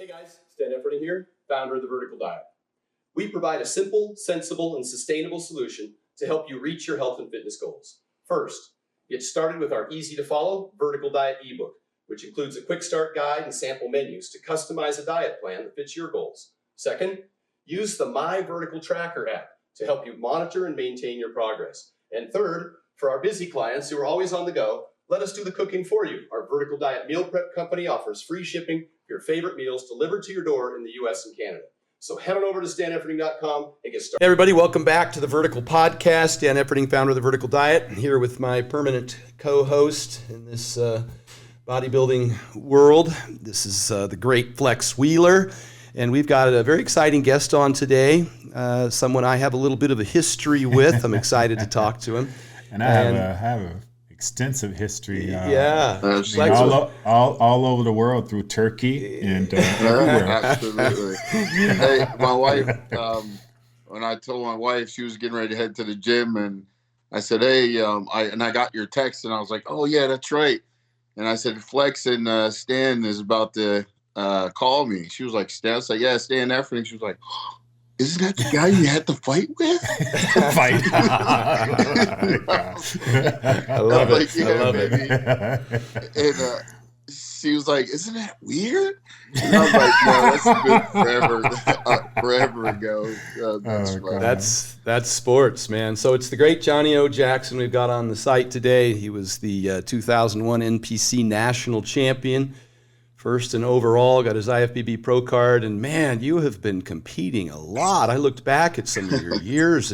Hey guys, Stan Efferding here, founder of The Vertical Diet. We provide a simple, sensible, and sustainable solution to help you reach your health and fitness goals. First, get started with our easy-to-follow Vertical Diet ebook, which includes a quick start guide and sample menus to customize a diet plan that fits your goals. Second, use the My Vertical Tracker app to help you monitor and maintain your progress. And third, for our busy clients who are always on the go, let us do the cooking for you. Our Vertical Diet Meal Prep Company offers free shipping for your favorite meals delivered to your door in the US and Canada. So head on over to stanefferding.com and get started. Hey everybody, welcome back to the Vertical Podcast. Stan Efferding, founder of the Vertical Diet, here with my permanent co-host in this bodybuilding world. This is the great Flex Wheeler, and we've got a very exciting guest on today, someone I have a little bit of a history with. I'm excited to talk to him. And I have a extensive history. All over the world through Turkey and everywhere. Absolutely. Hey, my wife, when I told my wife she was getting ready to head to the gym, and I said, hey, I got your text, and I was like, oh yeah, that's right. And I said, Flex and Stan is about to call me. She was like, Stan? I was like, yeah, Stan Efferding. She was like, isn't that the guy you had to fight with? Fight. I love it. Like, yeah, I love it. And she was like, isn't that weird? And I was like, no, that's been forever ago. That's sports, man. So it's the great Johnnie Jackson we've got on the site today. He was the 2001 NPC national champion. First and overall, got his IFBB pro card, and man, you have been competing a lot. I looked back at some of your years.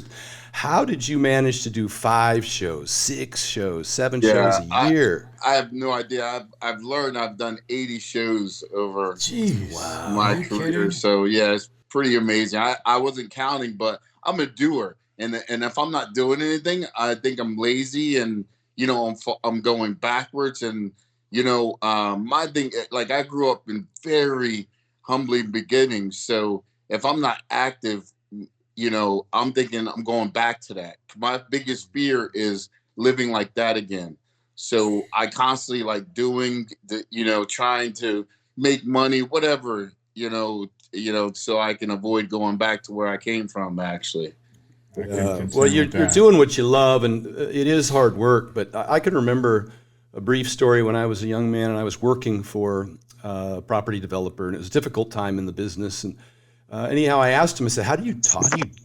How did you manage to do 5 shows, 6 shows, 7 shows a year? I have no idea. I've learned I've done 80 shows over my career. Kidding? So yeah, it's pretty amazing. I wasn't counting, but I'm a doer, and if I'm not doing anything, I think I'm lazy, and I'm going backwards. And my thing, like, I grew up in very humbling beginnings. So if I'm not active, I'm thinking I'm going back to that. My biggest fear is living like that again. So I constantly like doing trying to make money, whatever, so I can avoid going back to where I came from, actually. Well, you're doing what you love, and it is hard work, but I can remember a brief story when I was a young man and I was working for a property developer, and it was a difficult time in the business. And anyhow, I asked him, I said, how do you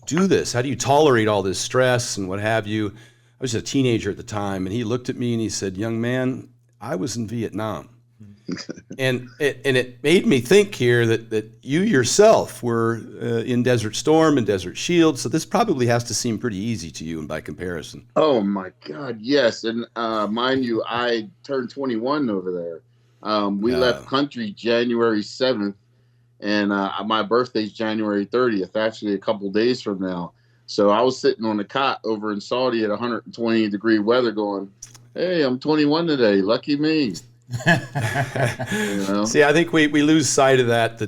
do this? How do you tolerate all this stress and what have you? I was a teenager at the time, and he looked at me and he said, young man, I was in Vietnam. and it made me think here that you yourself were in Desert Storm and Desert Shield, so this probably has to seem pretty easy to you by comparison. Oh my God, yes. And mind you, I turned 21 over there. We left country January 7th, and my birthday's January 30th, actually a couple days from now. So I was sitting on the cot over in Saudi at 120-degree weather going, hey, I'm 21 today, lucky me. See, I think we lose sight of that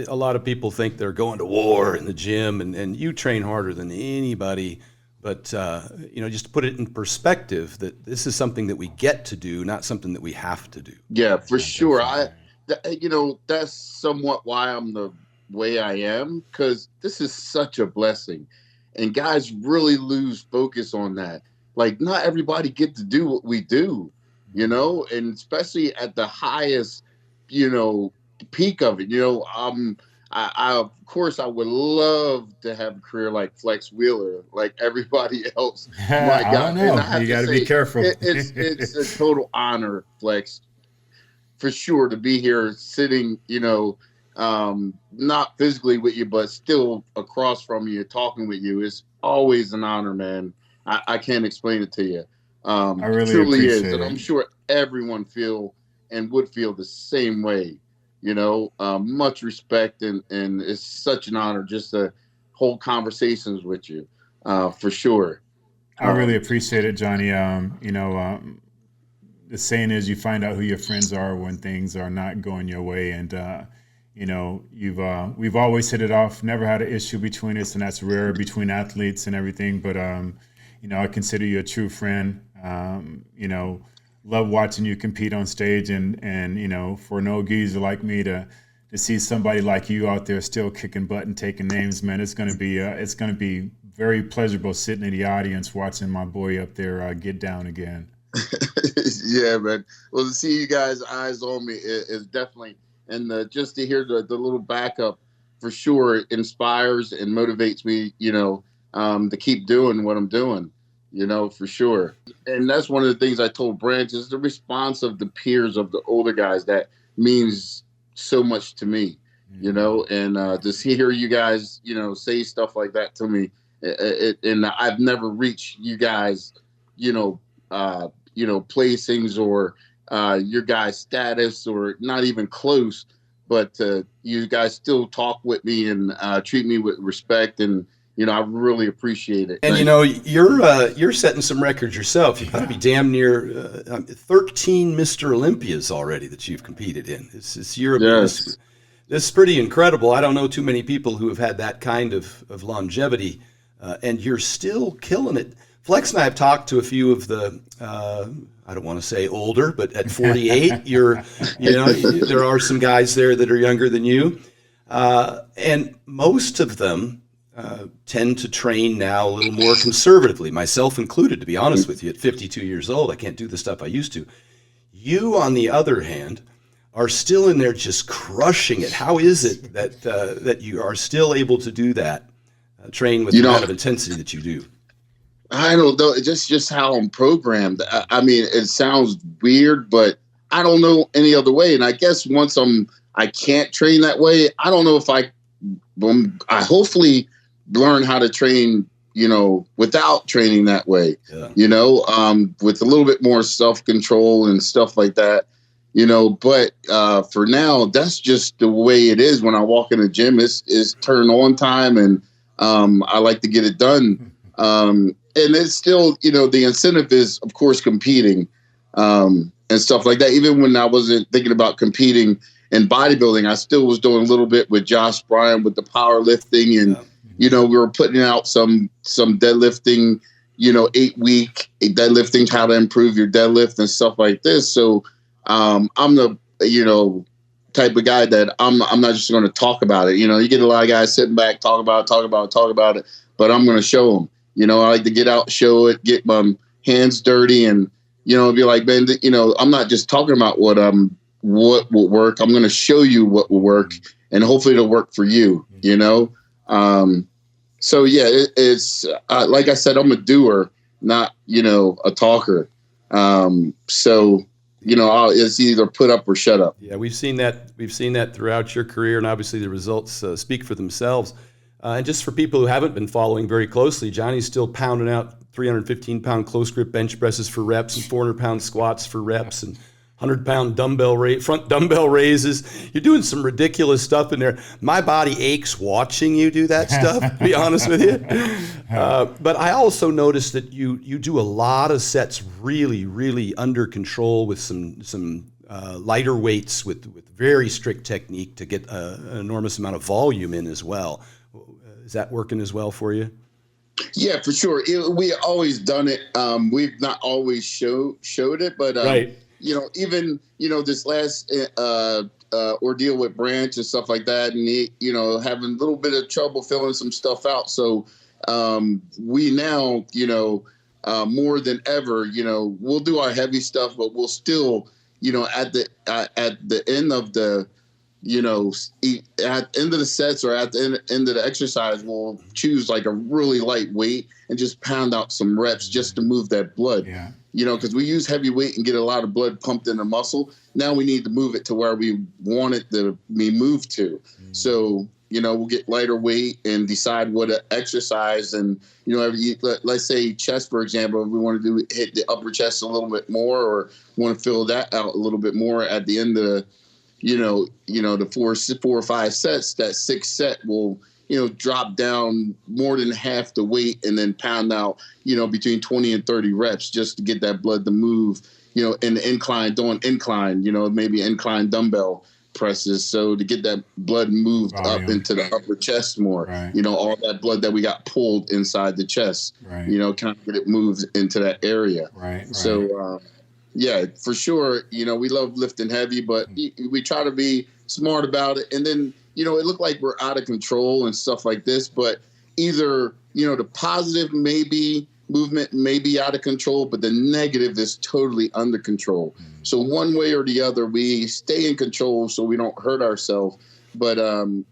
a lot of people think they're going to war in the gym, and you train harder than anybody, but just to put it in perspective, that this is something that we get to do, not something that we have to do. Yeah, for sure. That's somewhat why I'm the way I am, because this is such a blessing, and guys really lose focus on that. Like, not everybody get to do what we do. And especially at the highest, peak of it, of course, I would love to have a career like Flex Wheeler, like everybody else. My God, you got to be careful. It's a total honor, Flex, for sure, to be here sitting, not physically with you, but still across from you, talking with you. It's always an honor, man. I can't explain it to you. I really truly appreciate is, it. and I'm sure everyone would feel the same way. Much respect, and it's such an honor just to hold conversations with you, for sure. I really appreciate it, Johnny. The saying is, you find out who your friends are when things are not going your way, and we've always hit it off. Never had an issue between us, and that's rare between athletes and everything. But I consider you a true friend. love watching you compete on stage, and you know, for an old geezer like me to see somebody like you out there still kicking butt and taking names, man, it's gonna be very pleasurable sitting in the audience watching my boy up there get down again. Yeah, man. Well, to see you guys' eyes on me is definitely, and just to hear the little backup for sure inspires and motivates me, you know, to keep doing what I'm doing, you know, for sure. And that's one of the things I told Branch is the response of the peers of the older guys that means so much to me, you know, and to hear you guys, you know, say stuff like that to me, and I've never reached you guys, you know, placings or your guys' status or not even close, but you guys still talk with me and treat me with respect, and you know, I really appreciate it. And you know, you're setting some records yourself. You've got to be damn near 13 Mr. Olympias already that you've competed in. This is pretty incredible. I don't know too many people who have had that kind of longevity, and you're still killing it. Flex and I have talked to a few of the, I don't want to say older, but at 48, there are some guys there that are younger than you. And most of them tend to train now a little more conservatively, myself included, to be honest with you. At 52 years old, I can't do the stuff I used to. You, on the other hand, are still in there just crushing it. How is it that you are still able to do that, train with the amount of intensity that you do? I don't know. It's just how I'm programmed. I mean, it sounds weird, but I don't know any other way. And I guess once I can't train that way, I don't know if I hopefully learn how to train, you know, without training that way, you know, with a little bit more self-control and stuff like that, you know, but for now, that's just the way it is. When I walk in the gym, it's turn on time, and I like to get it done. And it's still, you know, the incentive is, of course, competing and stuff like that. Even when I wasn't thinking about competing in bodybuilding, I still was doing a little bit with Josh Bryan with the powerlifting. And, you know, we were putting out some deadlifting, you know, 8-week deadlifting, how to improve your deadlift and stuff like this. So I'm the, you know, type of guy that I'm not just going to talk about it. You know, you get a lot of guys sitting back, talk about it, but I'm going to show them. You know, I like to get out, show it, get my hands dirty, and, you know, be like, man, you know, I'm not just talking about what will work. I'm going to show you what will work, and hopefully it'll work for you, you know? So yeah, it's like I said, I'm a doer, not, you know, a talker. So, you know, it's either put up or shut up. Yeah, we've seen that throughout your career, and obviously the results speak for themselves. And just for people who haven't been following very closely, Johnny's still pounding out 315-pound close grip bench presses for reps and 400-pound squats for reps and 100-pound front dumbbell raises. You're doing some ridiculous stuff in there. My body aches watching you do that stuff, to be honest with you. But I also noticed that you do a lot of sets really, really under control with some lighter weights with very strict technique to get an enormous amount of volume in as well. Is that working as well for you? Yeah, for sure. We always done it. We've not always showed it, but right. You know, even, you know, this last ordeal with Branch and stuff like that, and he, you know, having a little bit of trouble filling some stuff out. So we now, you know, more than ever, you know, we'll do our heavy stuff, but we'll still, you know, at the end of the, you know, at the end of the sets or at the end of the exercise, we'll choose like a really light weight and just pound out some reps just to move that blood. Yeah. You know, because we use heavy weight and get a lot of blood pumped in the muscle. Now we need to move it to where we want it to be moved to. So, you know, we'll get lighter weight and decide what to exercise. And, you know, let's say chest, for example, if we want to hit the upper chest a little bit more or want to fill that out a little bit more at the end of the, you know, the four or five sets, that sixth set will, you know, drop down more than half the weight and then pound out, you know, between 20 and 30 reps just to get that blood to move, you know, in the incline, you know, maybe incline dumbbell presses. So to get that blood moved up into the upper chest more, you know, all that blood that we got pulled inside the chest, you know, kind of get it moved into that area. Right. So, Yeah, for sure. You know, we love lifting heavy, but we try to be smart about it. And then, you know, it looked like we're out of control and stuff like this, but either, you know, the positive movement may be out of control, but the negative is totally under control. So one way or the other, we stay in control so we don't hurt ourselves. But,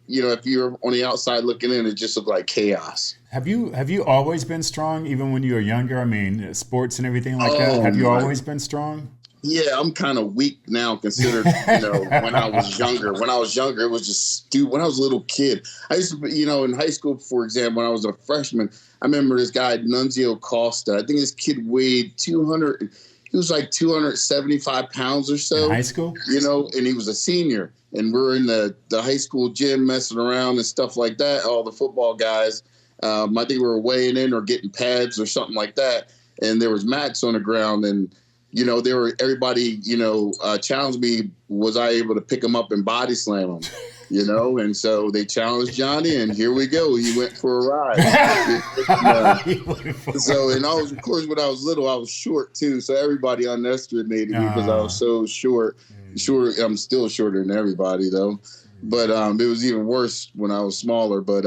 you know, if you're on the outside looking in, it just looked like chaos. Have you always been strong, even when you were younger? I mean, sports and everything like that. Have you always been strong? Yeah, I'm kind of weak now considered, you know, when I was younger. When I was younger, it was just stupid. When I was a little kid, I used to, you know, in high school, for example, when I was a freshman, I remember this guy, Nunzio Costa. I think this kid weighed 200. He was like 275 pounds or so. In high school? You know, and he was a senior. And we're in the high school gym messing around and stuff like that. All the football guys, I think we were weighing in or getting pads or something like that. And there was mats on the ground. And, you know, everybody, you know, challenged me. Was I able to pick him up and body slam him? You know, and so they challenged Johnny, and here we go. He went for a ride. So, and I was, of course, when I was little, I was short too. So everybody underestimated me because I was so short. Sure, I'm still shorter than everybody though. But it was even worse when I was smaller. But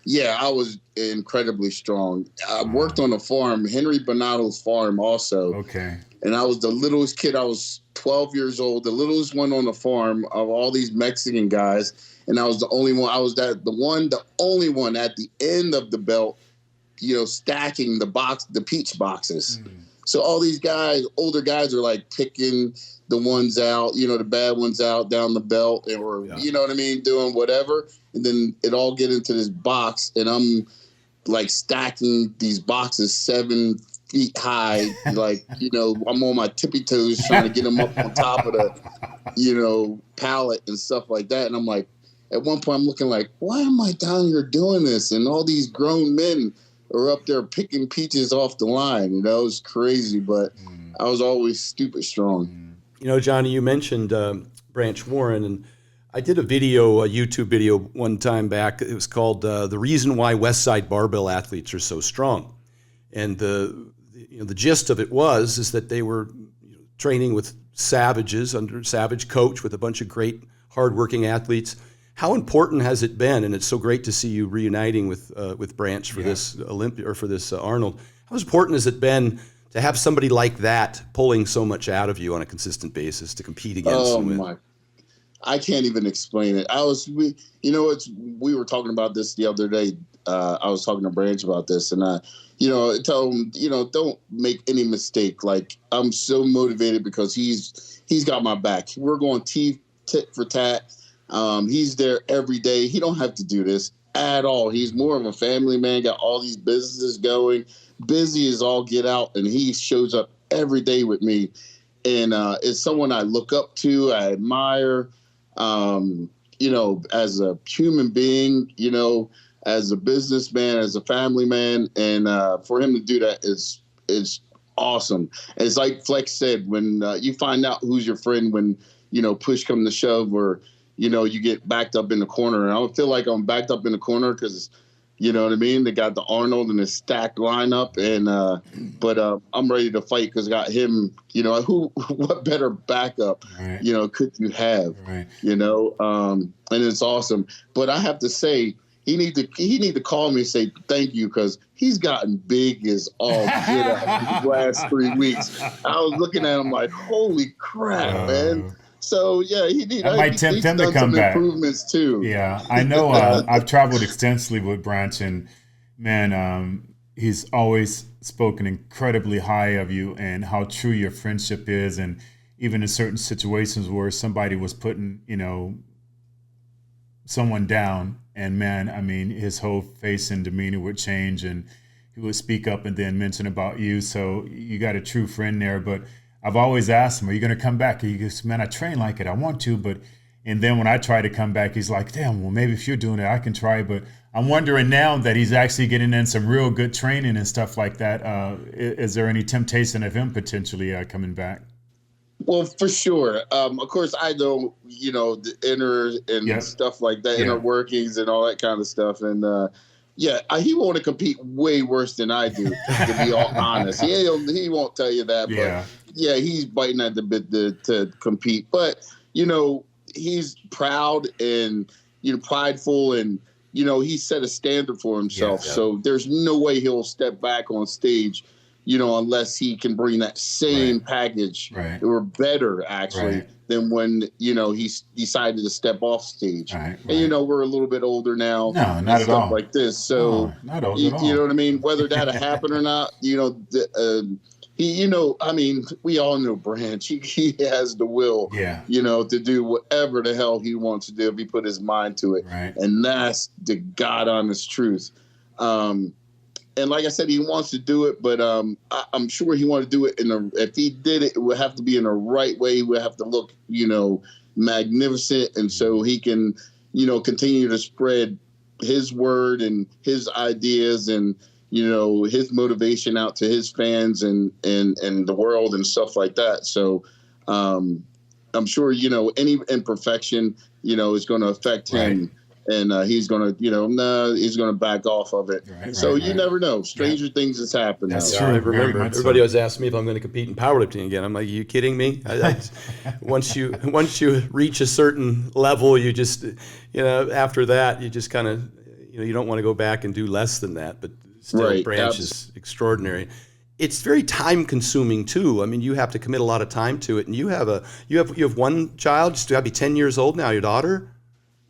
yeah, I was incredibly strong. I worked on a farm, Henry Bonato's farm, also. Okay. And I was the littlest kid. I was 12 years old, the littlest one on the farm of all these Mexican guys. And I was the only one. I was the only one at the end of the belt, you know, stacking the peach boxes. So all these guys, older guys, are like picking the ones out, you know, the bad ones out down the belt, or you know what I mean, doing whatever. And then it all get into this box, and I'm like stacking these boxes 7 feet high, like, you know, I'm on my tippy toes trying to get them up on top of the, you know, pallet and stuff like that. And I'm like, at one point I'm looking like, why am I down here doing this? And all these grown men are up there picking peaches off the line. You know, it was crazy, but I was always stupid strong. You know, Johnny, you mentioned Branch Warren, and I did a YouTube video one time back. It was called "The Reason Why Westside Barbell Athletes Are So Strong," and the gist of it is that they were training with savages under Savage coach with a bunch of great hardworking athletes. How important has it been? And it's so great to see you reuniting with Branch for this Olympia or for this Arnold. How important has it been to have somebody like that pulling so much out of you on a consistent basis to compete against? I can't even explain it. We were talking about this the other day. I was talking to Branch about this, and tell him, don't make any mistake. Like, I'm so motivated because he's got my back. We're going tit for tat. He's there every day. He don't have to do this at all. He's more of a family man, got all these businesses going, busy as all get out, and he shows up every day with me. And it's someone I look up to, I admire, as a human being, as a businessman, as a family man. And for him to do that is awesome. And it's like Flex said, when you find out who's your friend when, push come to shove, or, you get backed up in the corner. And I don't feel like I'm backed up in the corner because, you know what I mean? They got the Arnold and the stacked lineup. And but I'm ready to fight because I got him. What better backup, right. Could you have? Right. And it's awesome. But I have to say, he need to call me and say thank you, because he's gotten big as all get out these last 3 weeks. I was looking at him like, holy crap, man. So yeah, that might tempt him to come back. Improvements too. Yeah, I know. I've traveled extensively with Branch, and man, he's always spoken incredibly high of you and how true your friendship is, and even in certain situations where somebody was putting, someone down, and man, I mean, his whole face and demeanor would change, and he would speak up and then mention about you. So you got a true friend there, but I've always asked him, are you going to come back? He goes, man, I train like it. I want to. And then when I try to come back, he's like, damn, well, maybe if you're doing it, I can try. But I'm wondering now that he's actually getting in some real good training and stuff like that. Is there any temptation of him potentially coming back? Well, for sure. Of course, I know, the inner and stuff like that, inner workings and all that kind of stuff. And he want to compete way worse than I do, to be all honest. He won't tell you that, but he's biting at the bit to compete. But, you know, he's proud and, you know, prideful, and, you know, he set a standard for himself. Yeah. So there's no way he'll step back on stage, you know, unless he can bring that same package or better, actually, than when, you know, he decided to step off stage. And, you know, we're a little bit older now. No, not at all. Like this. So, not old you, at all. you know what I mean? Whether that'll happen or not, you know, he, you know, I mean, we all know Branch. He has the will, you know, to do whatever the hell he wants to do if he put his mind to it. And that's the God honest truth. And like I said, he wants to do it, but I'm sure he wanted to do it if he did it, it would have to be in the right way. He would have to look, you know, magnificent. And so he can, you know, continue to spread his word and his ideas and, you know, his motivation out to his fans and the world and stuff like that. So I'm sure, you know, any imperfection, you know, is going to affect him. And he's going to, you know, he's going to back off of it. So you never know. Stranger things has happened. That's true. I remember everybody always asking me if I'm going to compete in powerlifting again. I'm like, are you kidding me? Once you reach a certain level, you just, you know, after that, you just kind of, you know, you don't want to go back and do less than that. But still, Branch is extraordinary. It's very time consuming too. I mean, you have to commit a lot of time to it. And you have one child, just got to be 10 years old now, your daughter?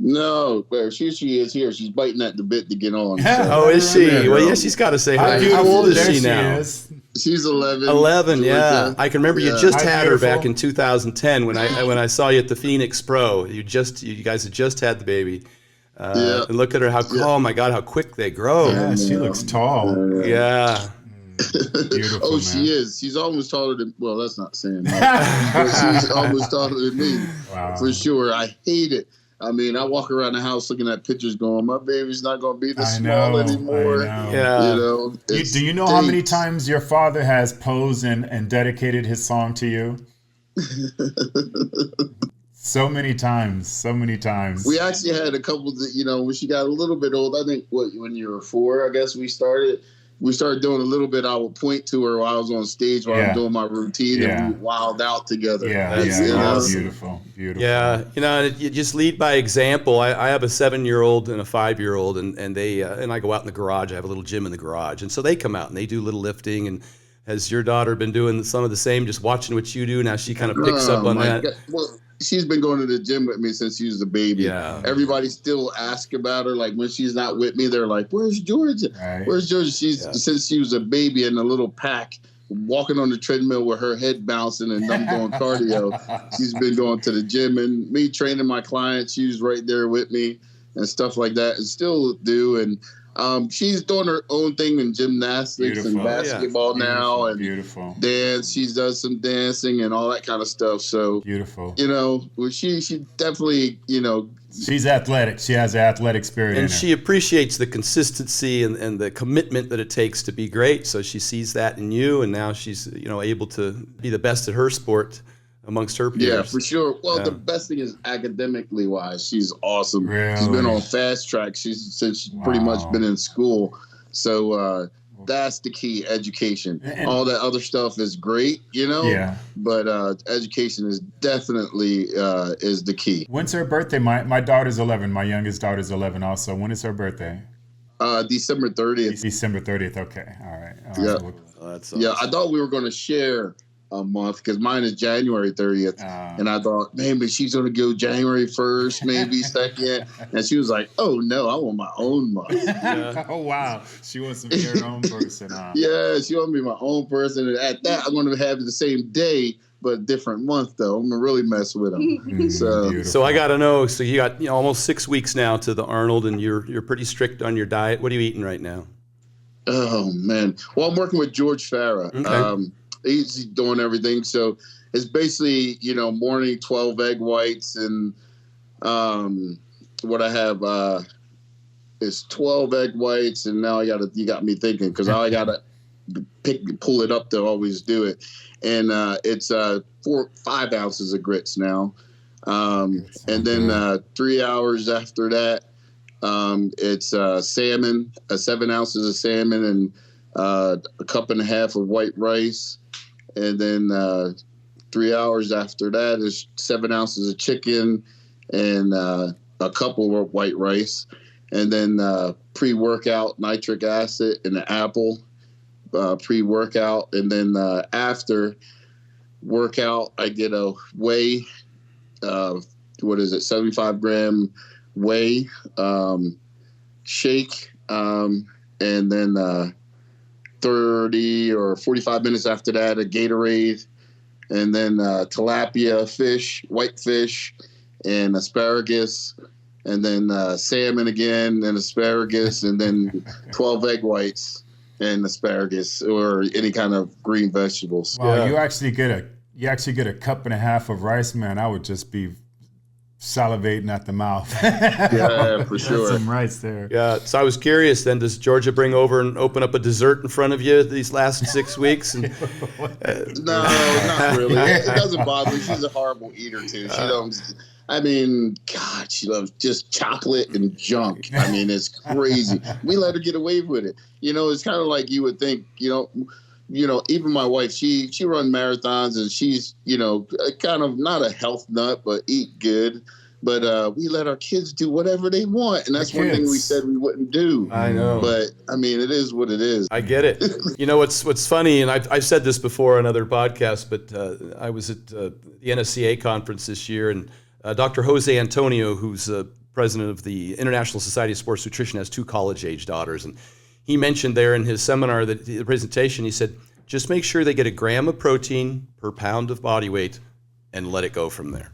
No, but she is here. She's biting at the bit to get on. So. Is she? Well, yeah, she's got to say hi. How old is she now? She's 11. 11, yeah. I can remember you just had her back in 2010 when I saw you at the Phoenix Pro. You guys had just had the baby. And look at her, oh my God, how quick they grow. Yeah, she looks tall. Yeah. Beautiful, man. She is. She's almost taller than, well, that's not saying that. But she's almost taller than me. Wow. For sure. I hate it. I mean, I walk around the house looking at pictures going, my baby's not going to be this small anymore. I know. Yeah. You know, do you know how many times your father has posed and dedicated his song to you? So many times. We actually had a couple that, you know, when she got a little bit old, I think, when you were 4, I guess we started doing a little bit. I would point to her while I was on stage while I'm doing my routine and we wild out together. Beautiful. Yeah, you know, you just lead by example. I have a 7-year-old and a 5-year-old, and they and I go out in the garage. I have a little gym in the garage, and so they come out and they do little lifting. And has your daughter been doing some of the same, just watching what you do? Now she kind of picks up on that. God. Well, she's been going to the gym with me since she was a baby. Yeah. Everybody still asks about her. Like when she's not with me, they're like, "Where's Georgia? Where's Georgia?" Since she was a baby in a little pack, walking on the treadmill with her head bouncing and I'm doing cardio. She's been going to the gym and me training my clients. She was right there with me and stuff like that, and still do. And she's doing her own thing in gymnastics and basketball now and dance. She does some dancing and all that kind of stuff. So you know, she definitely, you know, she's athletic. She has athletic spirit, and she appreciates the consistency and the commitment that it takes to be great. So she sees that in you, and now she's, you know, able to be the best at her sport amongst her peers. Yeah, for sure. Well, the best thing is academically wise, she's awesome. Really? She's been on fast track. She's pretty much been in school. So that's the key, education. And all that other stuff is great, you know. Yeah. But education is definitely is the key. When's her birthday? My daughter's 11. My youngest daughter's 11 also. When is her birthday? December 30th. December 30th. Okay. All right. Yeah. Oh, that's awesome. Yeah, I thought we were going to share a month because mine is January 30th, and I thought maybe she's going to go January 1st, maybe 2nd, and she was like, "Oh no, I want my own month." Yeah. Oh wow, she wants to be her own person. Yeah, she wants to be my own person, and at that, I'm going to have it the same day but different month though. I'm gonna really mess with them. So I got to know. So you got almost 6 weeks now to the Arnold, and you're pretty strict on your diet. What are you eating right now? Oh man, well I'm working with George Farah. Okay. He's doing everything. So it's basically, morning 12 egg whites and what I have is 12 egg whites. And now you got me thinking because I got to pull it up to always do it. And it's 5 ounces of grits now. And then 3 hours after that, it's salmon, 7 ounces of salmon and a cup and a half of white rice. and then 3 hours after that is 7 ounces of chicken and a couple of white rice, and then pre-workout nitric acid and an apple pre-workout, and then after workout I get a whey, 75 gram whey shake, and then 30 or 45 minutes after that a Gatorade, and then tilapia fish, white fish, and asparagus, and then salmon again, and asparagus, and then 12 egg whites and asparagus or any kind of green vegetables. Wow, yeah. You actually get a cup and a half of rice, man. I would just be salivating at the mouth. Yeah, for sure. Some rice there. Yeah. So I was curious. Then, does Georgia bring over and open up a dessert in front of you these last 6 weeks? And, no, not really. It doesn't bother me. She's a horrible eater too. She don't. I mean, God, she loves just chocolate and junk. I mean, it's crazy. We let her get away with it. It's kind of like you would think. Even my wife, she runs marathons, and she's kind of not a health nut, but eat good. But we let our kids do whatever they want, and that's one thing we said we wouldn't do. I know, but I mean, it is what it is. I get it. What's funny, and I've said this before on other podcasts, but I was at the NSCA conference this year, and Dr. Jose Antonio, who's president of the International Society of Sports Nutrition, has 2 college-age daughters, and he mentioned there in his seminar, the presentation, he said, just make sure they get 1 gram of protein per pound of body weight and let it go from there.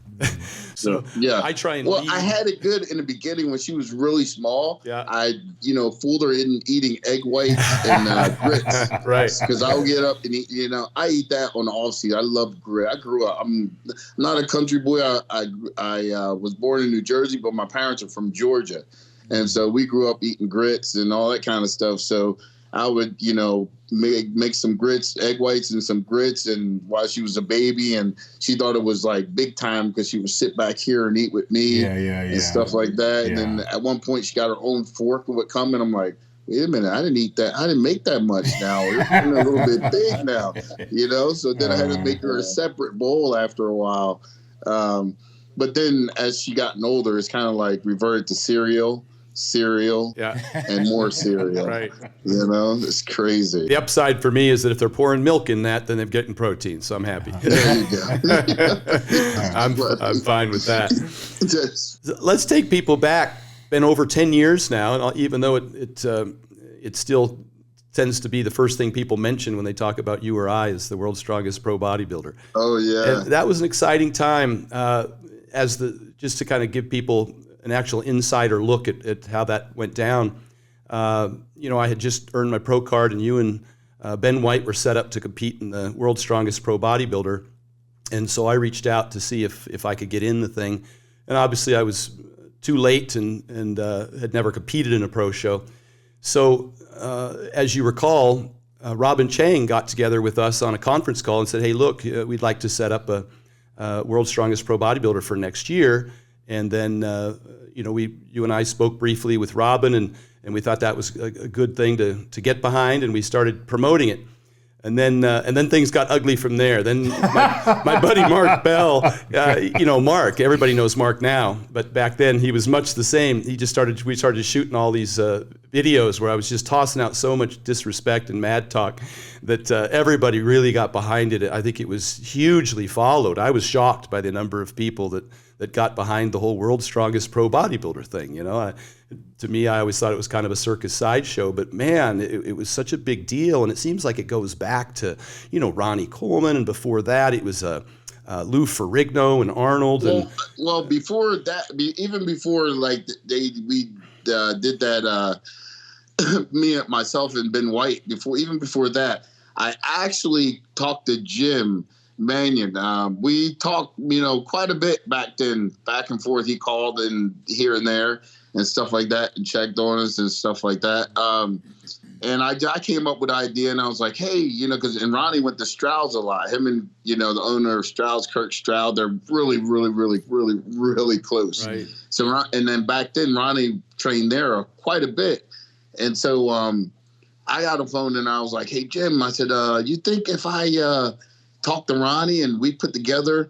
So yeah, I try and I had it good in the beginning when she was really small. Yeah, I fooled her in eating egg whites and grits. Right, because I'll get up and eat. I eat that on the off season. I love grit. I grew up. I'm not a country boy. I was born in New Jersey, but my parents are from Georgia, and so we grew up eating grits and all that kind of stuff. So I would, make some grits, egg whites and some grits, and while she was a baby, and she thought it was like big time because she would sit back here and eat with me and stuff like that. Yeah. And then at one point she got her own fork and would come, and I'm like, wait a minute, I didn't eat that. I didn't make that much now. It's getting a little bit big now, So then I had to make her a separate bowl after a while. But then as she gotten older, it's kind of like reverted to cereal, and more cereal. Right. It's crazy. The upside for me is that if they're pouring milk in that, then they're getting protein, so I'm happy. There you go. I'm fine with that. Let's take people back. Been over 10 years now, and even though it still tends to be the first thing people mention when they talk about you or I is the world's strongest pro bodybuilder. Oh yeah. And that was an exciting time just to kind of give people an actual insider look at how that went down. I had just earned my pro card, and you and Ben White were set up to compete in the world's strongest pro bodybuilder. And so I reached out to see if I could get in the thing. And obviously I was too late and had never competed in a pro show. So as you recall, Robin Chang got together with us on a conference call and said, hey, look, we'd like to set up a world's strongest pro bodybuilder for next year. And then, you and I spoke briefly with Robin, and we thought that was a good thing to get behind, and we started promoting it. And then things got ugly from there. Then my buddy Mark Bell, Mark, everybody knows Mark now, but back then he was much the same. We started shooting all these videos where I was just tossing out so much disrespect and mad talk that everybody really got behind it. I think it was hugely followed. I was shocked by the number of people that got behind the whole world's strongest pro bodybuilder thing. To me, I always thought it was kind of a circus sideshow, but man, it was such a big deal. And it seems like it goes back to, Ronnie Coleman. And before that, it was Lou Ferrigno and Arnold. Well, before that, even before we did that, myself and Ben White, even before that, I actually talked to Jim Mannion. We talked, quite a bit back then, back and forth. He called and here and there and stuff like that, and checked on us and stuff like that. And I came up with an idea, and I was like, hey, and Ronnie went to Stroud's a lot. Him and, the owner of Stroud's, Kirk Stroud, they're really, really, really, really, really close. Right. So, and then back then, Ronnie trained there quite a bit. And so I got a phone, and I was like, hey, Jim, I said, you think if I talked to Ronnie, and we put together,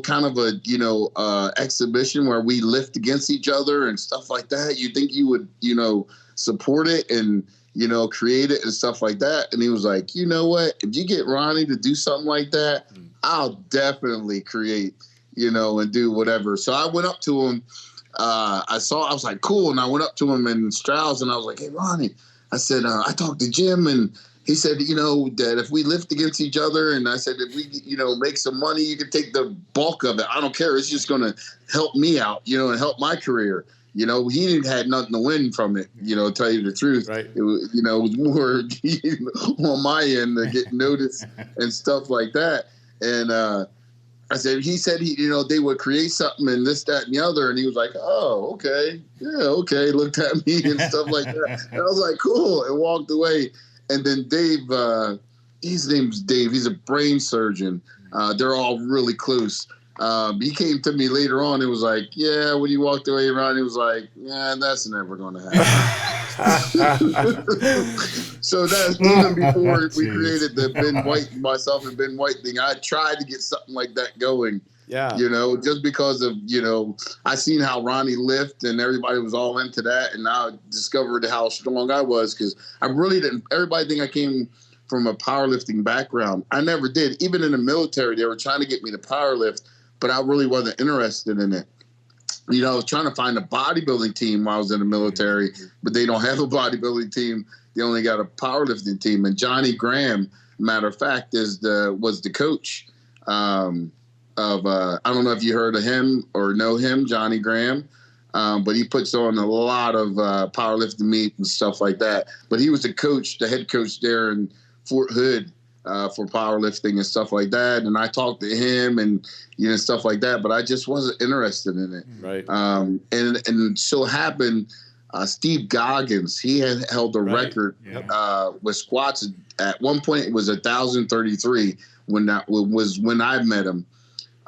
kind of a, exhibition where we lift against each other and stuff like that. You think you would, support it and, create it and stuff like that. And he was like, you know what? If you get Ronnie to do something like that, I'll definitely create, and do whatever. So I went up to him. I was like, cool. And I went up to him in Strauss and I was like, hey, Ronnie, I said, I talked to Jim and he said, that if we lift against each other, and I said, if we, make some money, you can take the bulk of it. I don't care. It's just going to help me out, and help my career. He didn't had nothing to win from it, to tell you the truth. Right. It was, it was more on my end to get noticed and stuff like that. And I said, he said, they would create something and this, that, and the other. And he was like, oh, okay. Yeah, okay. Looked at me and stuff like that. And I was like, cool. And walked away. And then Dave, his name's Dave. He's a brain surgeon. They're all really close. He came to me later on and was like, yeah, when you walked away, Ron, he was like, yeah, that's never going to happen. So that's even before we created the Ben White, myself and Ben White thing. I tried to get something like that going. Yeah. Just because of, I seen how Ronnie lift and everybody was all into that. And I discovered how strong I was because I really didn't. Everybody think I came from a powerlifting background. I never did. Even in the military, they were trying to get me to powerlift, but I really wasn't interested in it. I was trying to find a bodybuilding team while I was in the military, but they don't have a bodybuilding team. They only got a powerlifting team. And Johnny Graham, matter of fact, was the coach. I don't know if you heard of him or know him, Johnny Graham, but he puts on a lot of powerlifting meet and stuff like that. But he was the head coach there in Fort Hood for powerlifting and stuff like that. And I talked to him and stuff like that, but I just wasn't interested in it. Right. And so happened, Steve Goggins, he had held the record with squats. At one point, it was 1,033 when I met him.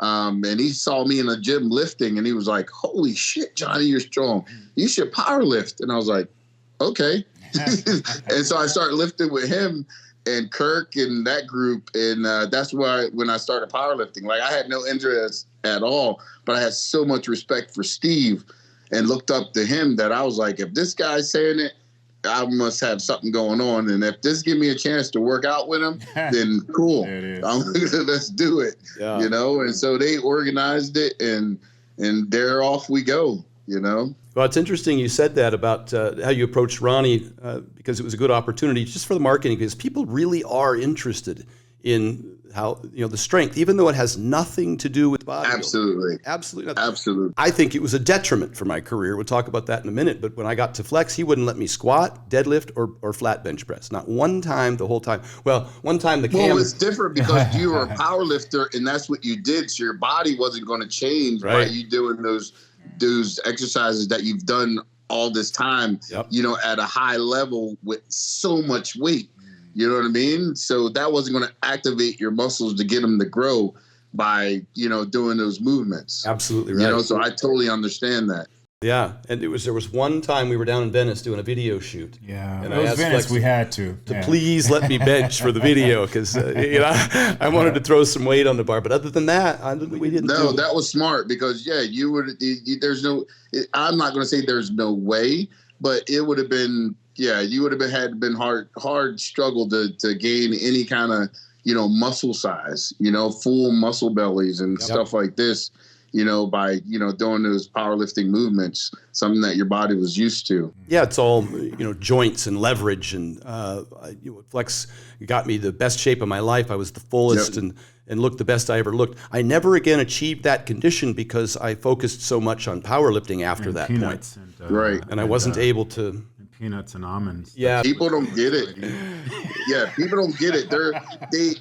And he saw me in the gym lifting and he was like, holy shit, Johnny, you're strong. You should power lift. And I was like, okay. And so I started lifting with him and Kirk and that group. And that's why when I started powerlifting, like I had no interest at all, but I had so much respect for Steve and looked up to him that I was like, if this guy's saying it, I must have something going on. And if this give me a chance to work out with him, then cool. Let's do it. Yeah. And so they organized it and there off we go, Well, it's interesting you said that about how you approached Ronnie because it was a good opportunity just for the marketing because people really are interested in how, the strength, even though it has nothing to do with bodybuilding. Absolutely nothing. I think it was a detriment for my career. We'll talk about that in a minute. But when I got to flex, he wouldn't let me squat, deadlift, or flat bench press. Not one time the whole time. Well, one time Well, it's different because you were a power lifter and that's what you did. So your body wasn't going to change by you doing those exercises that you've done all this time, at a high level with so much weight. You know what I mean? So that wasn't going to activate your muscles to get them to grow by, doing those movements. Absolutely right. So I totally understand that. Yeah, and there was one time we were down in Venice doing a video shoot. Yeah, and it was Venice. We had to please let me bench for the video because I wanted to throw some weight on the bar. But other than that, we didn't. No, that was smart because you would. There's no. I'm not going to say there's no way, but it would have been. Yeah, you would have had been hard struggle to gain any kind of muscle size, full muscle bellies and stuff like this. By, doing those powerlifting movements, something that your body was used to. Yeah, it's all, joints and leverage. And Flex got me the best shape of my life. I was the fullest and looked the best I ever looked. I never again achieved that condition because I focused so much on powerlifting after that point. And I wasn't able to... Peanuts and almonds. Yeah, people don't get it. Yeah, people don't get it.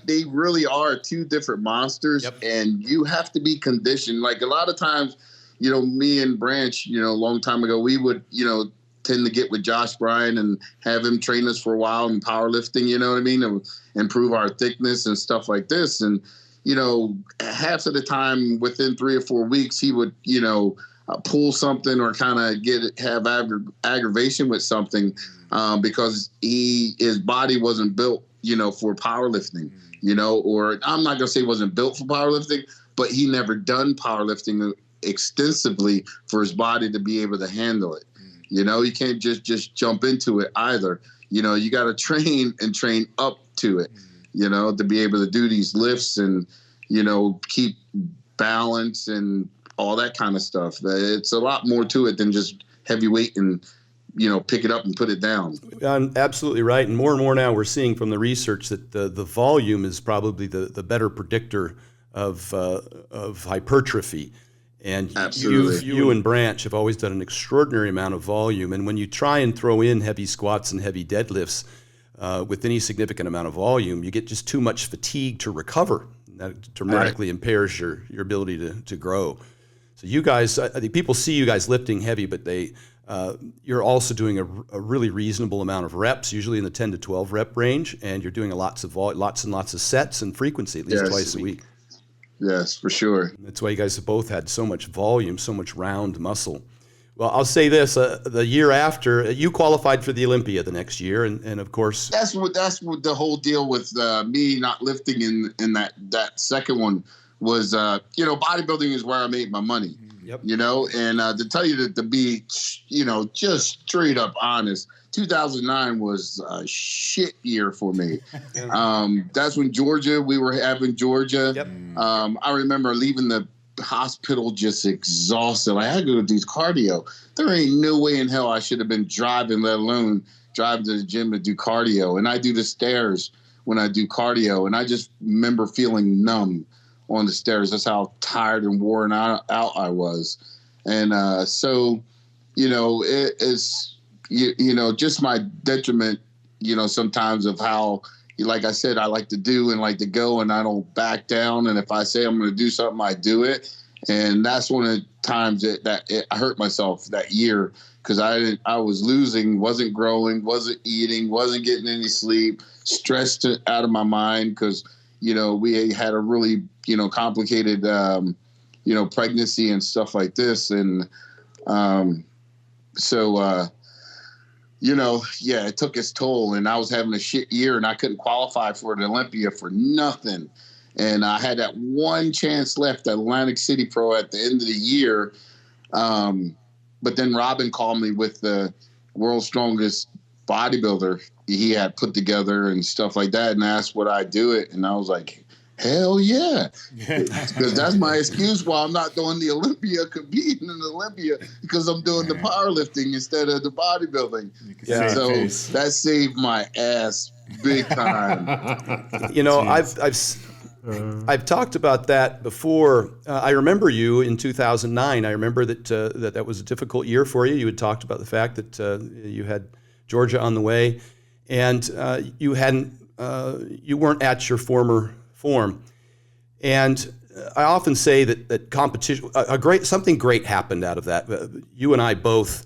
They really are two different monsters, and you have to be conditioned. Like a lot of times, me and Branch, a long time ago, we would, tend to get with Josh Bryan and have him train us for a while in powerlifting. You know what I mean? And improve our thickness and stuff like this. And half of the time, within 3 or 4 weeks, he would, pull something or kind of have aggravation with something because his body wasn't built, for powerlifting. you know, or I'm not gonna say he wasn't built for powerlifting, but he never done powerlifting extensively for his body to be able to handle it. You know, you can't just jump into it either. You know, you got to train and train up to it, you know, to be able to do these lifts and, you know, keep balance and all that kind of stuff. It's a lot more to it than just heavy weight and, you know, pick it up and put it down. Absolutely right. And more now we're seeing from the research that the volume is probably the better predictor of hypertrophy. And you and Branch have always done an extraordinary amount of volume. And when you try and throw in heavy squats and heavy deadlifts with any significant amount of volume, you get just too much fatigue to recover. That dramatically impairs your ability to grow. So you guys, I think people see you guys lifting heavy, but you're also doing a really reasonable amount of reps, usually in the 10 to 12 rep range, and you're doing lots and lots of sets and frequency, at least twice a week. Yes, for sure. That's why you guys have both had so much volume, so much round muscle. Well, I'll say this: the year after, you qualified for the Olympia the next year, and of course, that's what the whole deal with me not lifting in that second one was. You know, bodybuilding is where I made my money. Yep. You know, and to tell you to be, you know, just straight up honest, 2009 was a shit year for me. That's when we were having Georgia. Yep. I remember leaving the hospital just exhausted. Like, I had to go do cardio. There ain't no way in hell I should have been driving, let alone driving to the gym to do cardio. And I do the stairs when I do cardio. And I just remember feeling numb on the stairs. That's how tired and worn out I was. And so, you know, it's, you know, just my detriment, you know, sometimes of how, like I said, I like to do and like to go, and I don't back down. And if I say I'm going to do something, I do it. And that's one of the times that I hurt myself that year, because I was losing, wasn't growing, wasn't eating, wasn't getting any sleep, stressed out of my mind because, you know, we had a really, you know, complicated, you know, pregnancy and stuff like this. And so, you know, yeah, it took its toll, and I was having a shit year, and I couldn't qualify for the Olympia for nothing. And I had that one chance left at Atlantic City Pro at the end of the year. But then Robin called me with the world's strongest bodybuilder he had put together and stuff like that, and asked would I do it. And I was like, hell yeah. Because that's my excuse why I'm not doing the Olympia, competing in the Olympia, because I'm doing the powerlifting instead of the bodybuilding. Yeah. So that saved my ass big time. You know, I've talked about that before. I remember you in 2009. I remember that was a difficult year for you. You had talked about the fact that you had Georgia on the way, and you weren't at your former form. And I often say that competition, something great happened out of that. You and I both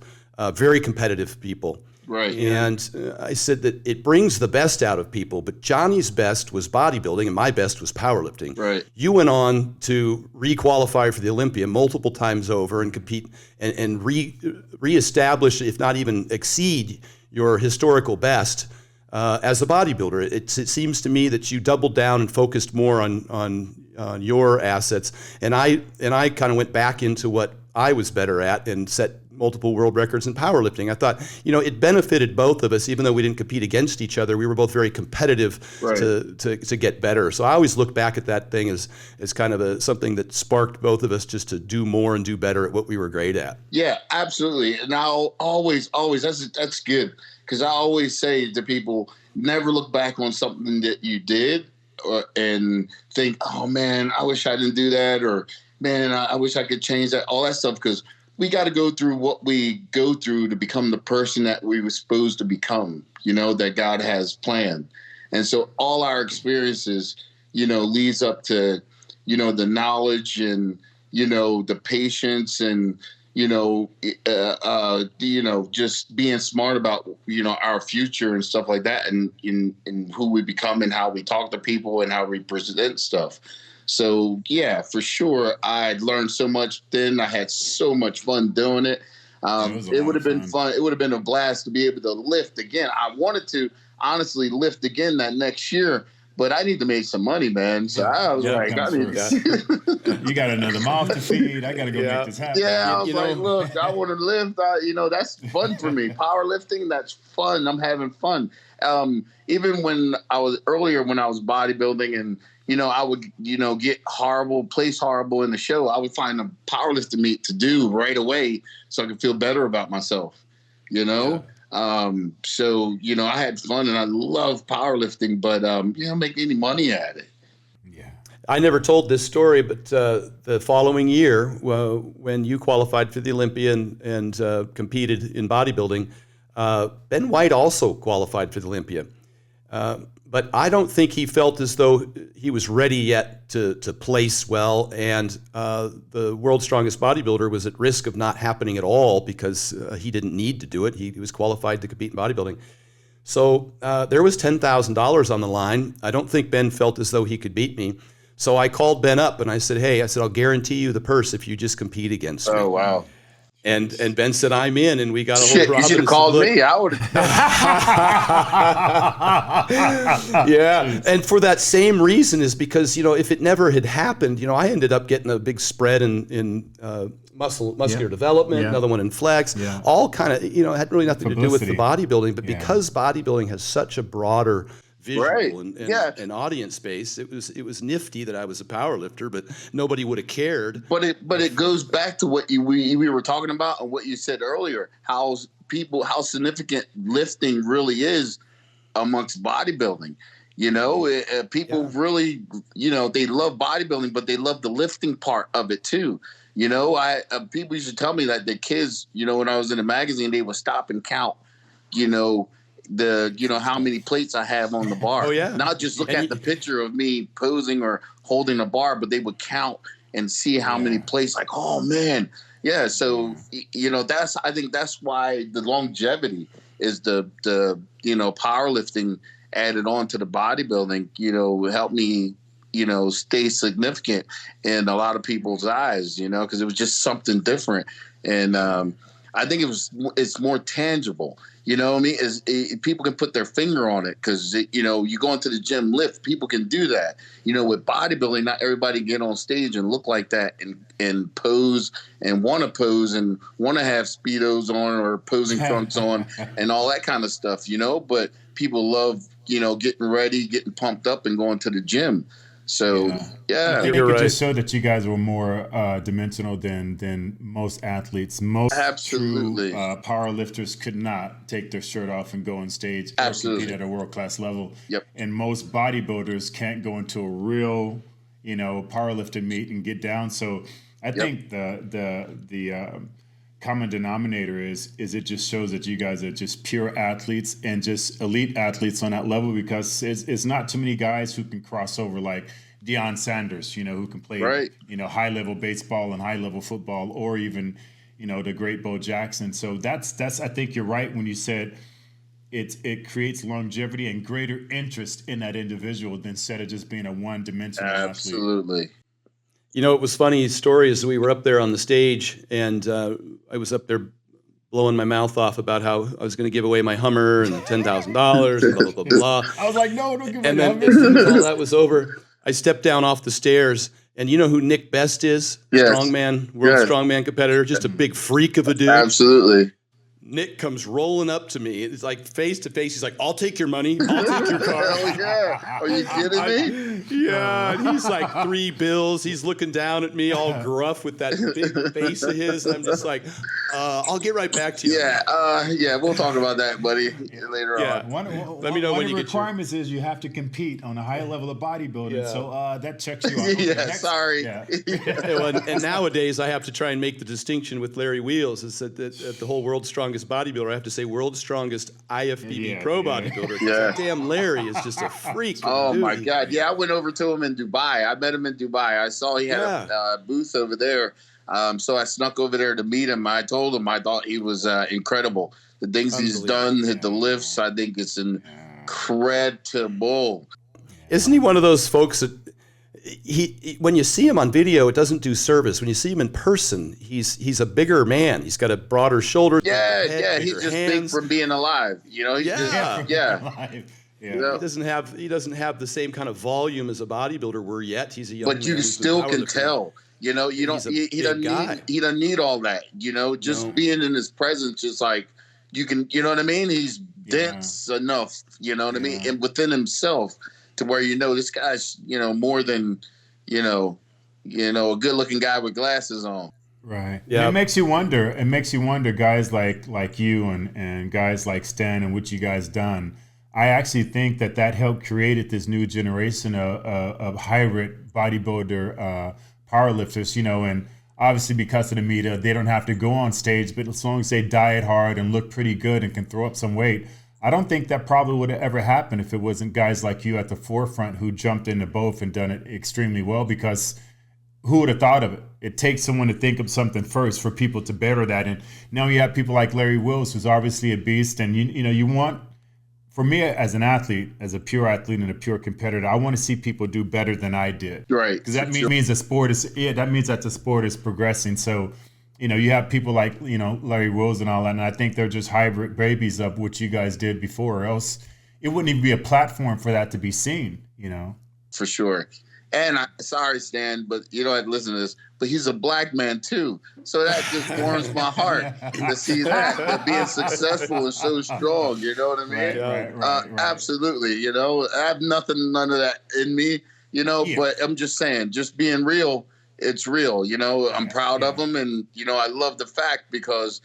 very competitive people. Right. And I said that it brings the best out of people, but Johnny's best was bodybuilding and my best was powerlifting. Right. You went on to re-qualify for the Olympia multiple times over and compete and reestablish, if not even exceed, your historical best as a bodybuilder. It seems to me that you doubled down and focused more on your assets, and I kind of went back into what I was better at and set multiple world records in powerlifting. I thought, you know, it benefited both of us, even though we didn't compete against each other. We were both very competitive to get better. So I always look back at that thing as kind of something that sparked both of us just to do more and do better at what we were great at. Yeah, absolutely. And I'll always, that's good. Because I always say to people, never look back on something that you did and think, oh man, I wish I didn't do that, or man, I wish I could change that, all that stuff. Because we got to go through what we go through to become the person that we were supposed to become, you know, that God has planned. And so all our experiences, you know, leads up to, you know, the knowledge and, you know, the patience and, you know, just being smart about, you know, our future and stuff like that, and in who we become and how we talk to people and how we present stuff. So, yeah, for sure, I learned so much then. I had so much fun doing it. It would have been fun. It would have been a blast to be able to lift again. I wanted to honestly lift again that next year, but I need to make some money, man. So I was like, I need you got another mouth to feed. I got to go make this happen. Yeah, I was like, look, I want to lift. That's fun for me. Powerlifting, that's fun. I'm having fun. Even when I was bodybuilding and, I would, get place horrible in the show, I would find a powerlifting meet to do right away so I could feel better about myself, So, I had fun and I love powerlifting, but, make any money at it. I never told this story, but the following year, when you qualified for the Olympia and competed in bodybuilding, Ben White also qualified for the Olympia. But I don't think he felt as though he was ready yet to place well, and the world's strongest bodybuilder was at risk of not happening at all because he didn't need to do it. He was qualified to compete in bodybuilding. So there was $10,000 on the line. I don't think Ben felt as though he could beat me. So I called Ben up and I said, I'll guarantee you the purse if you just compete against me. Oh, wow. And Ben said, I'm in, and we got a hold of Robin. You should have called me. I would have. Yeah. And for that same reason is because, if it never had happened, I ended up getting a big spread in muscular development, another one in flex, all kind of, had really nothing to do with the bodybuilding. But because bodybuilding has such a broader visual and audience space, it was nifty that I was a power lifter, but nobody would have cared. But it goes back to what we were talking about and what you said earlier, how significant lifting really is amongst bodybuilding. People really, they love bodybuilding, but they love the lifting part of it too. People used to tell me that the kids, when I was in the magazine, they would stop and count, how many plates I have on the bar. Oh, yeah. Not just look at the picture of me posing or holding a bar, but they would count and see how many plates. Like, oh man, yeah. So I think that's why the longevity is the powerlifting added on to the bodybuilding. Helped me stay significant in a lot of people's eyes. Because it was just something different, and I think it's more tangible. You know what I mean? People can put their finger on it because, you go into the gym lift, people can do that. With bodybuilding, not everybody get on stage and look like that and pose and want to have Speedos on or posing trunks on and all that kind of stuff, But people love, getting ready, getting pumped up and going to the gym. So, I think it just showed that you guys were more dimensional than most athletes. Most Absolutely. true power lifters could not take their shirt off and go on stage or compete at a world-class level. Yep. And most bodybuilders can't go into a real, powerlifting meet and get down. So I think the common denominator is it just shows that you guys are just pure athletes and just elite athletes on that level, because it's not too many guys who can cross over like Deion Sanders, who can play, high level baseball and high level football, or even, the great Bo Jackson. So that's I think you're right when you said it creates longevity and greater interest in that individual instead of just being a one-dimensional athlete. Absolutely. It was funny story is we were up there on the stage and I was up there blowing my mouth off about how I was going to give away my Hummer and $10,000 and blah, blah, blah, blah. I was like, no, don't give away And the then Hummer. as soon as all that was over, I stepped down off the stairs, and you know who Nick Best is? Yes. Strongman, world strongman competitor, just a big freak of a dude. Absolutely. Nick comes rolling up to me. It's like face to face. He's like, I'll take your money. I'll take your car. Hell yeah. Are you kidding me? Yeah. And he's like $3 bills. He's looking down at me all gruff with that big face of his. And I'm just like, I'll get right back to you. Yeah. We'll talk about that, buddy, later on. Let me know when you get your... One of the requirements is you have to compete on a high level of bodybuilding. Yeah. So that checks you out. Okay, sorry. Yeah. And nowadays I have to try and make the distinction with Larry Wheels is that the whole world's strongest bodybuilder, I have to say world's strongest IFBB pro bodybuilder. Yeah. Damn Larry is just a freak. Oh my God. Yeah, I went over to him in Dubai. I met him in Dubai. I saw he had a booth over there. So I snuck over there to meet him. I told him I thought he was incredible. The things he's done, the lifts, I think it's incredible. Isn't he one of those folks that he when you see him on video, it doesn't do service. When you see him in person, he's a bigger man. He's got a broader shoulder. Yeah, he's just big from being alive. He's just. Yeah. He doesn't have the same kind of volume as a bodybuilder were yet. He's a young man. But you still can tell. You know, he doesn't need all that. You know, just being in his presence is like you can. You know what I mean? He's dense enough. You know what I mean? And within himself to where this guy's more than a good-looking guy with glasses on. Right. Yeah. It makes you wonder. It makes you wonder, guys like you and guys like Stan and what you guys done. I actually think that helped created this new generation of hybrid bodybuilder powerlifters, and obviously because of the media, they don't have to go on stage, but as long as they diet hard and look pretty good and can throw up some weight, I don't think that probably would have ever happened if it wasn't guys like you at the forefront who jumped into both and done it extremely well, because who would have thought of it? It takes someone to think of something first for people to better that. And now you have people like Larry Wills, who's obviously a beast, and you want, for me as an athlete, as a pure athlete and a pure competitor, I want to see people do better than I did. Right. Because that means the sport is that the sport is progressing. So, you have people like, Larry Wills and all that, and I think they're just hybrid babies of what you guys did before, or else it wouldn't even be a platform for that to be seen, For sure. And sorry, Stan, but I'd listen to this, but he's a black man too. So that just warms my heart to see that being successful and so strong. You know what I mean? Right. Absolutely. I have none of that in me, but I'm just saying, just being real, it's real. I'm proud of him. And, I love the fact because,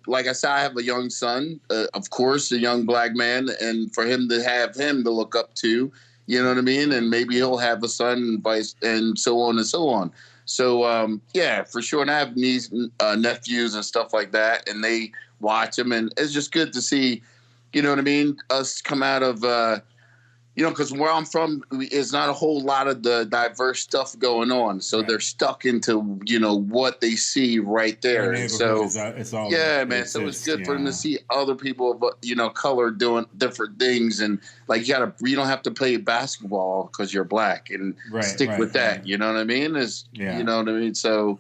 like I said, I have a young son, of course, a young black man, and for him to have him to look up to, you know what I mean? And maybe he'll have a son and so on and so on. So, for sure. And I have nephews and stuff like that, and they watch him. And it's just good to see, you know what I mean, us come out of, because where I'm from is not a whole lot of the diverse stuff going on. So they're stuck into, what they see right there. So, it's all man. So it's good for them to see other people of, color doing different things. And like, you don't have to play basketball because you're black and stick with that. Right. You know what I mean? You know what I mean? So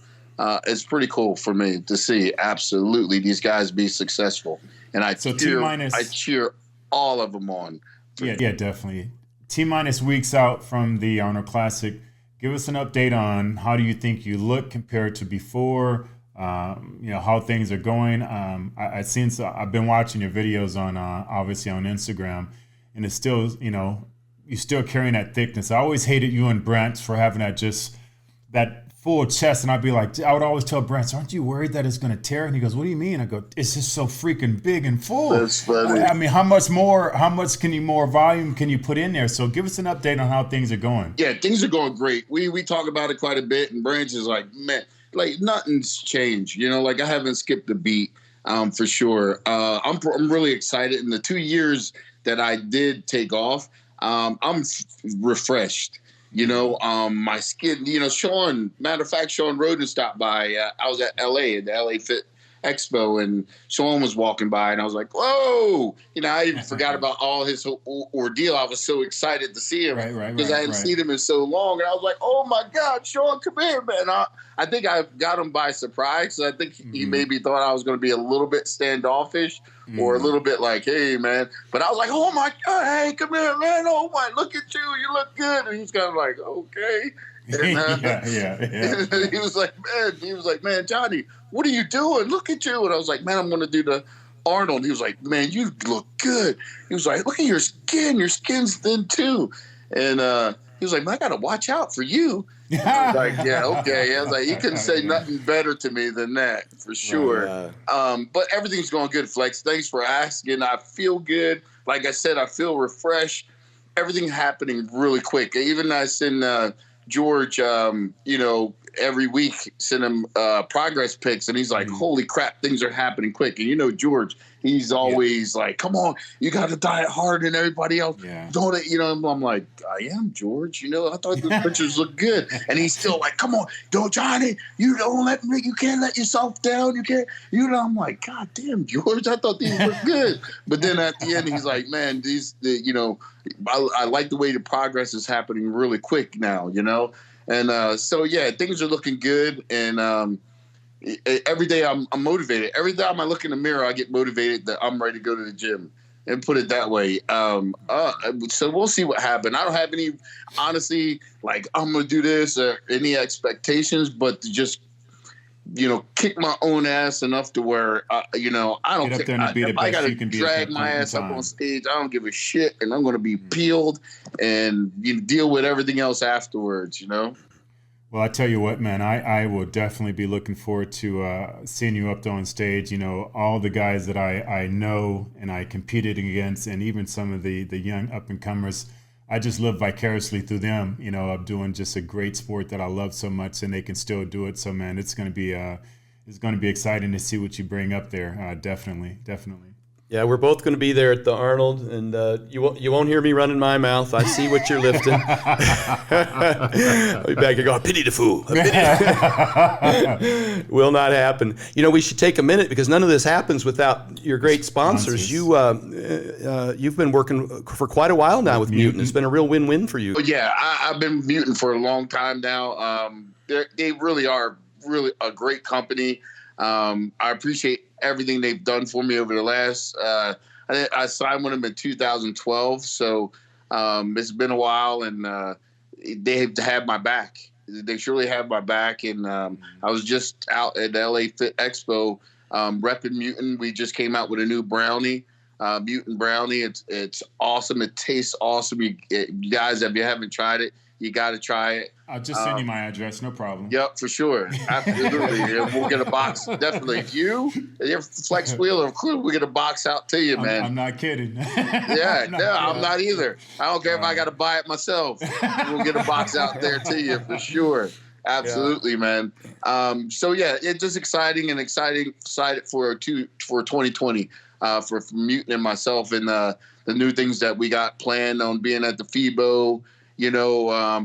it's pretty cool for me to see absolutely these guys be successful. And I cheer all of them on. Yeah, definitely. T-minus weeks out from the Arnold Classic. Give us an update on how do you think you look compared to before, how things are going. I've been watching your videos on, obviously on Instagram, and it's still, you're still carrying that thickness. I always hated you and Brent for having that full chest, and I would always tell Brent, aren't you worried that it's going to tear? And he goes, what do you mean? I go, it's just so freaking big and full. That's funny. I mean, how much more volume can you put in there? So give us an update on how things are going. Yeah, things are going great. We talk about it quite a bit, and Brent is like, man, like nothing's changed. I haven't skipped a beat, for sure. I'm really excited. In the 2 years that I did take off, I'm refreshed. My skin, Sean, matter of fact, Sean Roden stopped by. I was at LA at the LA Fit Expo, and Sean was walking by, and I was like, whoa, I even forgot about all his ordeal. I was so excited to see him because I hadn't seen him in so long. And I was like, oh my God, Sean, come here, man. I think I got him by surprise. So I think he maybe thought I was going to be a little bit standoffish or a little bit like, hey, man. But I was like, oh my God, hey, come here, man. Oh my, look at you. You look good. And he's kind of like, okay. And he was like, man, Johnny, what are you doing? Look at you. And I was like, man, I'm going to do the Arnold. He was like, man, you look good. He was like, look at your skin. Your skin's thin too. And he was like, man, I got to watch out for you. I was like, yeah, okay. I was like, you couldn't say nothing better to me than that, for sure. But everything's going good, Flex. Thanks for asking. I feel good. Like I said, I feel refreshed. Everything happening really quick. Even I send George, every week, send him progress pics, and he's like, holy crap, things are happening quick. And George, he's always like, come on, you got to diet hard and everybody else don't it. I'm like, I am, George. I thought the pictures look good. And he's still like, come on, Johnny, you can't let yourself down. You can't, I'm like, God damn, George, I thought these looked good. But then at the end, he's like, man, I like the way the progress is happening really quick now, And so, things are looking good. And every day I'm motivated. Every time I look in the mirror, I get motivated that I'm ready to go to the gym. and put it that way. So we'll see what happens. I don't have any, honestly, like I'm gonna do this or any expectations, but to just kick my own ass enough to where I don't Get up there and be the if I best gotta you can be drag at that my point in ass up time. on stage, I don't give a shit, and I'm gonna be peeled and deal with everything else afterwards. Well, I tell you what, man, I will definitely be looking forward to seeing you up there on stage. All the guys that I know and I competed against, and even some of the young up and comers, I just live vicariously through them. Of doing just a great sport that I love so much, and they can still do it. So, man, it's going to be exciting to see what you bring up there. Definitely. Yeah, we're both going to be there at the Arnold, and you won't hear me running my mouth. I see what you're lifting. I'll be back and go, pity the fool. Will not happen. We should take a minute because none of this happens without your great sponsors. You've been working for quite a while now with Mutant. It's been a real win-win for you. Yeah, I've been Mutant for a long time now. They really are a great company. I appreciate everything they've done for me over the last. I signed with them in 2012, so it's been a while, and they have had my back. They surely have my back, and I was just out at the LA Fit Expo repping Mutant. We just came out with a new brownie, Mutant brownie. It's awesome. It tastes awesome. You guys, if you haven't tried it, you got to try it. I'll just send you my address, no problem. Yep, for sure. Absolutely. We'll get a box. Definitely. If you're Flex Wheeler, we'll get a box out to you, man. I'm not kidding. I'm not either. I don't care if I got to buy it myself. We'll get a box out there to you for sure. Absolutely, man. So yeah, it's just exciting for 2020 for Mutant and myself, and the new things that we got planned on being at the FIBO.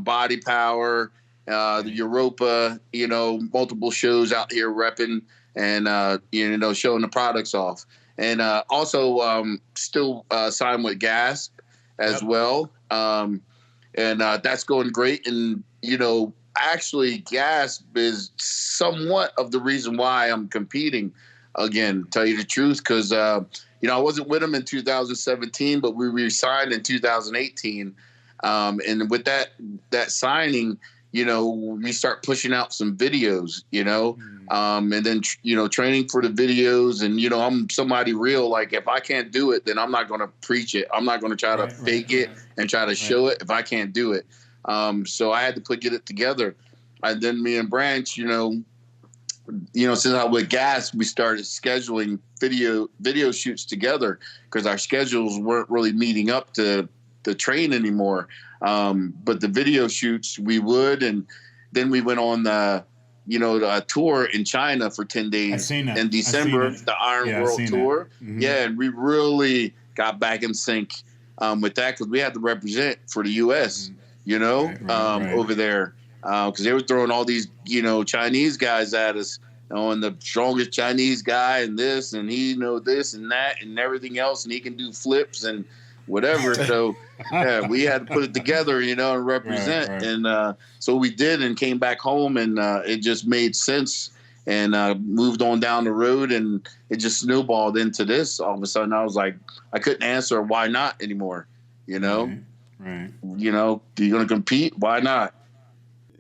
Body Power, the Europa, multiple shows out here repping and, showing the products off. And also still signed with Gasp as well. And that's going great. And, actually Gasp is somewhat of the reason why I'm competing again, tell you the truth, because, I wasn't with them in 2017, but we re-signed in 2018. And with that signing, we start pushing out some videos, and then, training for the videos. And, I'm somebody real. Like, if I can't do it, then I'm not going to preach it. I'm not going to try to fake it and try to show it if I can't do it. So I had to get it together. And then me and Branch, since I was with Gas, we started scheduling video shoots together because our schedules weren't really meeting up to the train anymore. But the video shoots we would, and then we went on the tour in China for 10 days in December, the Iron World Tour. Mm-hmm. Yeah. And we really got back in sync, with that, cause we had to represent for the US, over there. Cause they were throwing all these, Chinese guys at us, and the strongest Chinese guy and this, and he this and that and everything else. And he can do flips and whatever. So yeah, we had to put it together, and represent. Right. And so we did, and came back home, and it just made sense, and moved on down the road, and it just snowballed into this. All of a sudden I was like, I couldn't answer why not anymore, Right. You're going to compete, why not?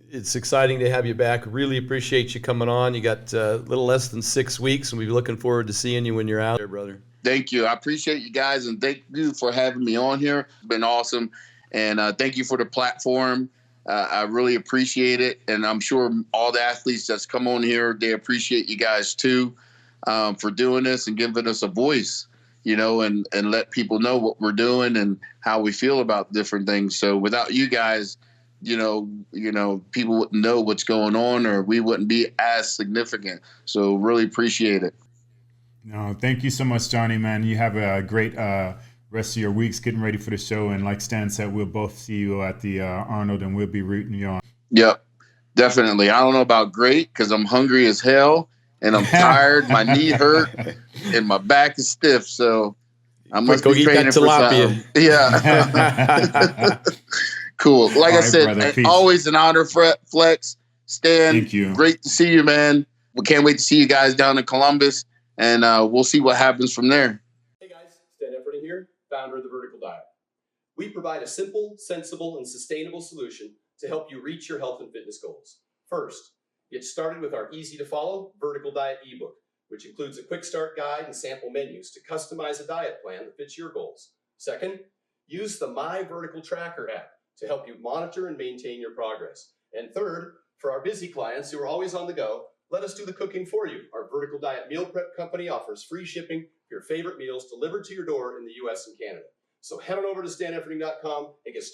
It's exciting to have you back. Really appreciate you coming on. You got a little less than 6 weeks, and we'll be looking forward to seeing you when you're out there, brother. Thank you. I appreciate you guys, and thank you for having me on here. It's been awesome. And thank you for the platform. I really appreciate it. And I'm sure all the athletes that's come on here, they appreciate you guys too, for doing this and giving us a voice, and let people know what we're doing and how we feel about different things. So without you guys, people wouldn't know what's going on, or we wouldn't be as significant. So really appreciate it. No, thank you so much, Johnny, man. You have a great rest of your weeks getting ready for the show. And like Stan said, we'll both see you at the Arnold, and we'll be rooting you on. Yep, definitely. I don't know about great, because I'm hungry as hell, and I'm tired. My knee hurt, and my back is stiff. So I must be training for something. Yeah. Cool. Like I said, brother, always an honor, Flex. Stan, thank you. Great to see you, man. We can't wait to see you guys down in Columbus. And we'll see what happens from there. Hey guys, Stan Efferding here, founder of the Vertical Diet. We provide a simple, sensible, and sustainable solution to help you reach your health and fitness goals. First, get started with our easy-to-follow Vertical Diet ebook, which includes a quick start guide and sample menus to customize a diet plan that fits your goals. Second, use the My Vertical Tracker app to help you monitor and maintain your progress. And third, for our busy clients who are always on the go, let us do the cooking for you. Our Vertical Diet Meal Prep Company offers free shipping for your favorite meals delivered to your door in the US and Canada. So head on over to stanefferding.com and get started.